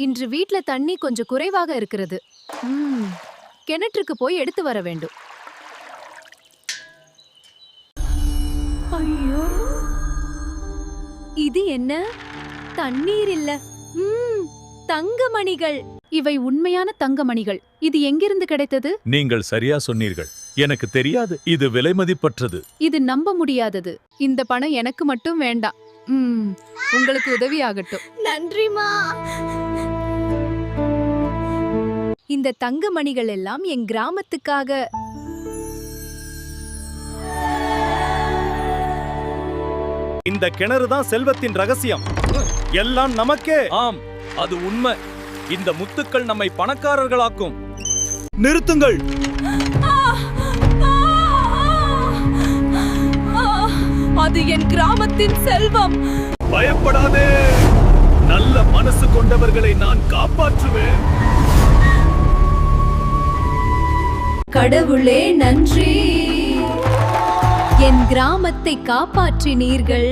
இன்று வீட்ல தண்ணி கொஞ்சம் குறைவாக இருக்கிறது. கிணற்றுக்கு போய் எடுத்து வர வேண்டும். ஐயோ, இது என்ன? தண்ணீர் இல்ல. தங்கமணிகள். இவை உண்மையான தங்கமணிகள். இது எங்கிருந்து கிடைத்தது? நீங்கள் சரியா சொன்னீர்கள். எனக்கு தெரியாது. இது விலைமதிப்பற்றது. இது நம்ப முடியாதது. இந்த பணம் எனக்கு மட்டும் வேண்டாம். உங்களுக்கு உதவியாகட்டும். நன்றிமா. இந்த தங்கமணிகள் எல்லாம் என் கிராமத்துக்காக. இந்த கிணறுதான் செல்வத்தின் ரகசியம். எல்லாம் நமக்கே. ஆம், அது உண்மை. இந்த முத்துக்கள் நம்மை பணக்காரர்களாக்கும். நிறுத்துங்கள். அது என் கிராமத்தின் செல்வம். பயப்படாதே. நல்ல மனசு கொண்டவர்களை நான் காப்பாற்றுவேன். கடவுளே நன்றி. என் கிராமத்தை காப்பாற்றினீர்கள்.